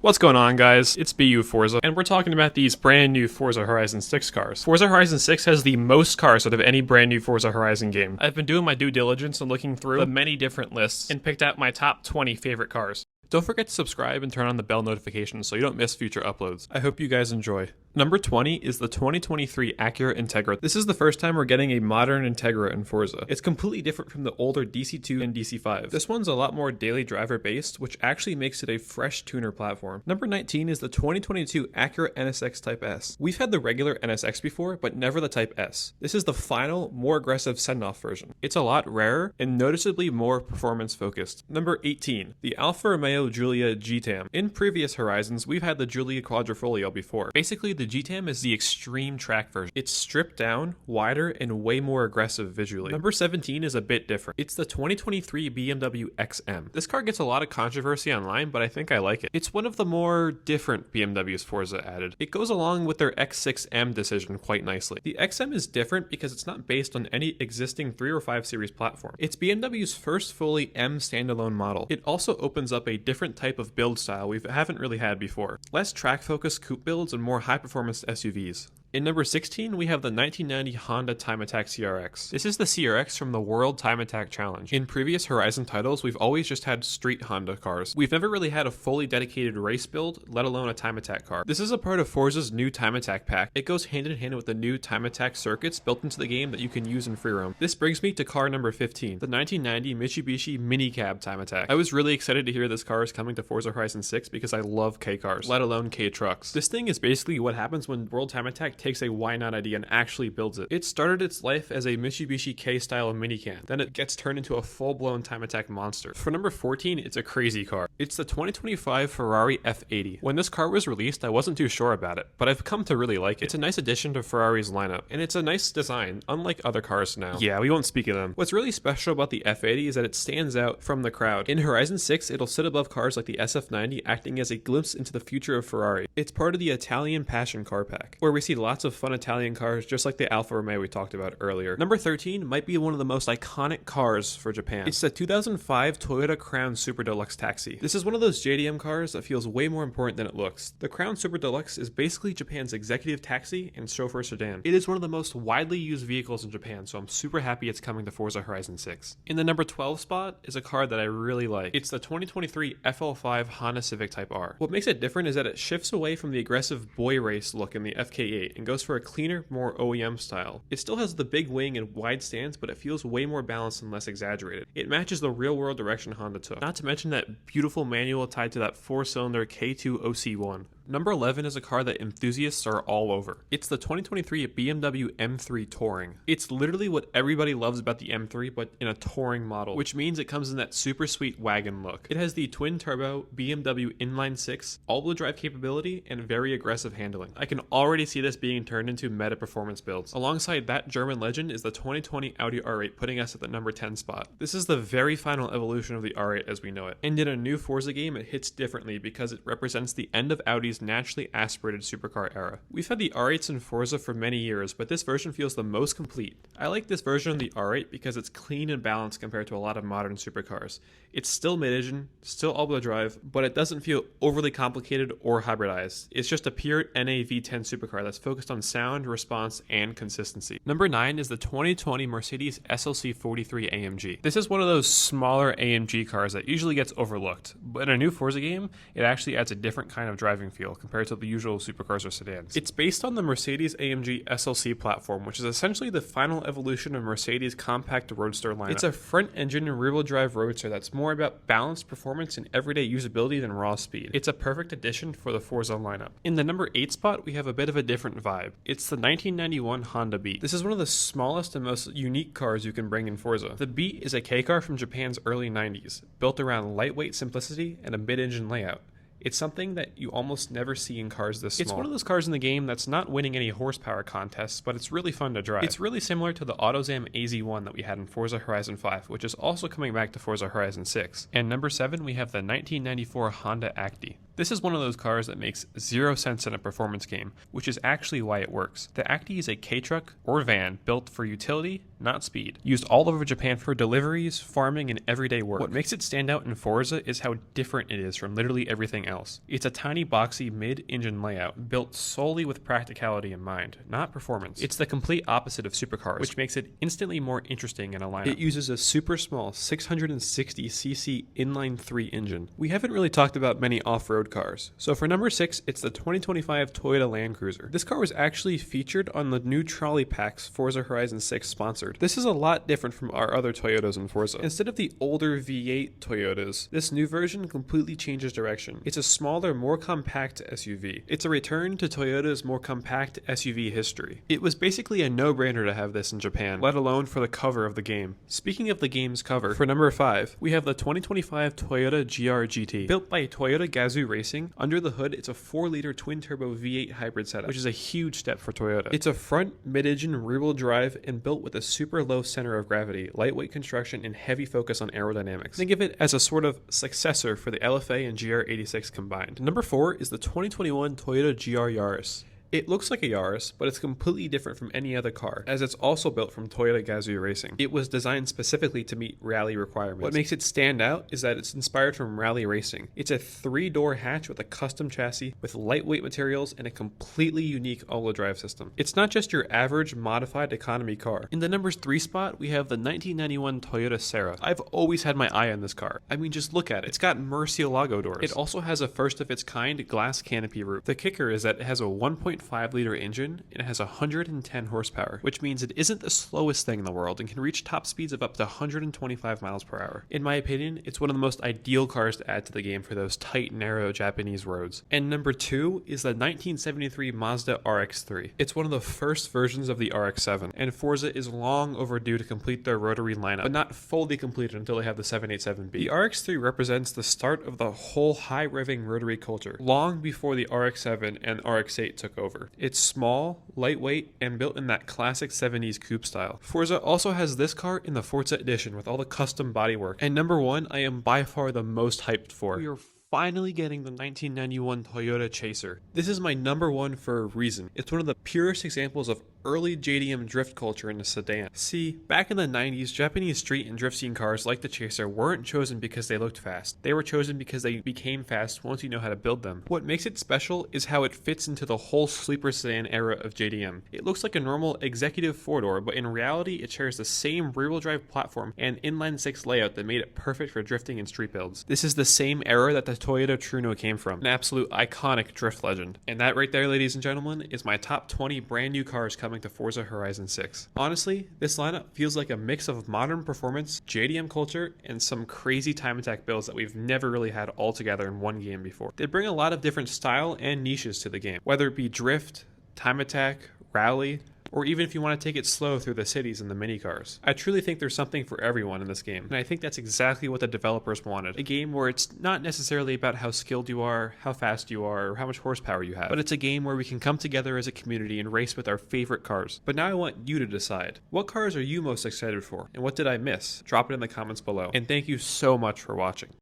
What's going on, guys? It's BU Forza, and we're talking about these brand new Forza Horizon 6 cars. Forza Horizon 6 has the most cars out of any brand new Forza Horizon game. I've been doing my due diligence and looking through the many different lists and picked out my top 20 favorite cars. Don't forget to subscribe and turn on the bell notifications so you don't miss future uploads. I hope you guys enjoy. Number 20 is the 2023 Acura Integra. This is the first time we're getting a modern Integra in Forza. It's completely different from the older DC2 and DC5. This one's a lot more daily driver based, which actually makes it a fresh tuner platform. Number 19 is the 2022 Acura NSX Type S. We've had the regular NSX before, but never the Type S. This is the final, more aggressive send-off version. It's a lot rarer and noticeably more performance focused. Number 18, the Alfa Romeo Giulia GTAM. In previous Horizons, we've had the Giulia Quadrifoglio before. Basically, the GTAM is the extreme track version. It's stripped down, wider, and way more aggressive visually. Number 17 is a bit different. It's the 2023 BMW XM. This car gets a lot of controversy online, but I think I like it. It's one of the more different BMWs Forza added. It goes along with their X6M decision quite nicely. The XM is different because it's not based on any existing 3 or 5 Series platform. It's BMW's first fully M standalone model. It also opens up a different type of build style we haven't really had before. Less track-focused coupe builds and more high-performance SUVs. In number 16, we have the 1990 Honda Time Attack CRX. This is the CRX from the World Time Attack Challenge. In previous Horizon titles, we've always just had street Honda cars. We've never really had a fully dedicated race build, let alone a Time Attack car. This is a part of Forza's new Time Attack pack. It goes hand in hand with the new Time Attack circuits built into the game that you can use in free roam. This brings me to car number 15, the 1990 Mitsubishi Minicab Time Attack. I was really excited to hear this car is coming to Forza Horizon 6 because I love K cars, let alone K trucks. This thing is basically what happens when World Time Attack takes a why not idea and actually builds it. It started its life as a Mitsubishi K-style minican, then it gets turned into a full-blown Time Attack monster. For number 14, it's a crazy car. It's the 2025 Ferrari F80. When this car was released, I wasn't too sure about it, but I've come to really like it. It's a nice addition to Ferrari's lineup, and it's a nice design, unlike other cars now. Yeah, we won't speak of them. What's really special about the F80 is that it stands out from the crowd. In Horizon 6, it'll sit above cars like the SF90, acting as a glimpse into the future of Ferrari. It's part of the Italian Passion car pack, where we see lots of fun Italian cars just like the Alfa Romeo we talked about earlier. Number 13 might be one of the most iconic cars for Japan. It's the 2005 Toyota Crown Super Deluxe Taxi. This is one of those JDM cars that feels way more important than it looks. The Crown Super Deluxe is basically Japan's executive taxi and chauffeur sedan. It is one of the most widely used vehicles in Japan, so I'm super happy it's coming to Forza Horizon 6. In the number 12 spot is a car that I really like. It's the 2023 FL5 Honda Civic Type R. What makes it different is that it shifts away from the aggressive boy race look in the FK8 and goes for a cleaner, more OEM style. It still has the big wing and wide stance, but it feels way more balanced and less exaggerated. It matches the real world direction Honda took. Not to mention that beautiful manual tied to that 4-cylinder K2 OC1. Number 11 is a car that enthusiasts are all over. It's the 2023 BMW M3 Touring. It's literally what everybody loves about the M3, but in a touring model, which means it comes in that super sweet wagon look. It has the twin-turbo BMW inline-6, all-wheel drive capability, and very aggressive handling. I can already see this being turned into meta performance builds. Alongside that German legend is the 2020 Audi R8, putting us at the number 10 spot. This is the very final evolution of the R8 as we know it. And in a new Forza game, it hits differently because it represents the end of Audi's naturally aspirated supercar era. We've had the R8s in Forza for many years, but this version feels the most complete. I like this version of the R8 because it's clean and balanced compared to a lot of modern supercars. It's still mid-engine, still all-wheel drive, but it doesn't feel overly complicated or hybridized. It's just a pure NA V10 supercar that's focused on sound, response, and consistency. Number 9 is the 2020 Mercedes SLC 43 AMG. This is one of those smaller AMG cars that usually gets overlooked, but in a new Forza game, it actually adds a different kind of driving feel compared to the usual supercars or sedans. It's based on the Mercedes-AMG SLC platform, which is essentially the final evolution of Mercedes' compact roadster lineup. It's a front-engine rear-wheel drive roadster that's more about balanced performance and everyday usability than raw speed. It's a perfect addition for the Forza lineup. In the number 8 spot, we have a bit of a different vibe. It's the 1991 Honda Beat. This is one of the smallest and most unique cars you can bring in Forza. The Beat is a K car from Japan's early 90s, built around lightweight simplicity and a mid-engine layout. It's something that you almost never see in cars this small. It's one of those cars in the game that's not winning any horsepower contests, but it's really fun to drive. It's really similar to the AutoZam AZ1 that we had in Forza Horizon 5, which is also coming back to Forza Horizon 6. And number 7, we have the 1994 Honda Acti. This is one of those cars that makes 0 sense in a performance game, which is actually why it works. The Acti is a K-truck or van built for utility, not speed. Used all over Japan for deliveries, farming, and everyday work. What makes it stand out in Forza is how different it is from literally everything else. It's a tiny boxy mid-engine layout built solely with practicality in mind, not performance. It's the complete opposite of Supercars, which makes it instantly more interesting in a lineup. It uses a super small 660cc inline 3 engine. We haven't really talked about many off-road cars. So for number 6, it's the 2025 Toyota Land Cruiser. This car was actually featured on the new trolley packs Forza Horizon 6 sponsored. This is a lot different from our other Toyotas in Forza. Instead of the older V8 Toyotas, this new version completely changes direction. It's a smaller, more compact SUV. It's a return to Toyota's more compact SUV history. It was basically a no-brainer to have this in Japan, let alone for the cover of the game. Speaking of the game's cover, for number 5, we have the 2025 Toyota GR GT. Built by Toyota Gazoo Racing, under the hood it's a 4-liter twin-turbo V8 hybrid setup, which is a huge step for Toyota. It's a front, mid-engine, rear-wheel drive, and built with a super low center of gravity, lightweight construction, and heavy focus on aerodynamics. Think of it as a sort of successor for the LFA and GR86 combined. Number 4 is the 2021 Toyota GR Yaris. It looks like a Yaris, but it's completely different from any other car, as it's also built from Toyota Gazoo Racing. It was designed specifically to meet rally requirements. What makes it stand out is that it's inspired from rally racing. It's a 3-door hatch with a custom chassis, with lightweight materials, and a completely unique all-wheel drive system. It's not just your average modified economy car. In the number 3 spot, we have the 1991 Toyota Serra. I've always had my eye on this car. I mean, just look at it. It's got Murcielago doors. It also has a first-of-its-kind glass canopy roof. The kicker is that it has a 1.5-liter engine and it has 110 horsepower, which means it isn't the slowest thing in the world and can reach top speeds of up to 125 miles per hour. In my opinion, it's one of the most ideal cars to add to the game for those tight, narrow Japanese roads. And number 2 is the 1973 Mazda RX-3. It's one of the first versions of the RX-7, and Forza is long overdue to complete their Rotary lineup, but not fully completed until they have the 787B. The RX-3 represents the start of the whole high-revving Rotary culture, long before the RX-7 and RX-8 took over. It's small, lightweight, and built in that classic 70s coupe style. Forza also has this car in the Forza edition with all the custom bodywork. And number 1, I am by far the most hyped for. We are finally getting the 1991 Toyota Chaser. This is my number 1 for a reason. It's one of the purest examples of early JDM drift culture in a sedan. See, back in the 90s, Japanese street and drift scene cars like the Chaser weren't chosen because they looked fast. They were chosen because they became fast once you know how to build them. What makes it special is how it fits into the whole sleeper sedan era of JDM. It looks like a normal executive 4-door, but in reality it shares the same rear-wheel drive platform and inline-6 layout that made it perfect for drifting and street builds. This is the same era that the Toyota Truno came from, an absolute iconic drift legend. And that right there, ladies and gentlemen, is my top 20 brand new cars coming to Forza Horizon 6. Honestly, this lineup feels like a mix of modern performance, JDM culture, and some crazy time attack builds that we've never really had all together in one game before. They bring a lot of different style and niches to the game, whether it be drift, time attack, rally, or even if you want to take it slow through the cities and the mini cars. I truly think there's something for everyone in this game, and I think that's exactly what the developers wanted. A game where it's not necessarily about how skilled you are, how fast you are, or how much horsepower you have, but it's a game where we can come together as a community and race with our favorite cars. But now I want you to decide. What cars are you most excited for, and what did I miss? Drop it in the comments below. And thank you so much for watching.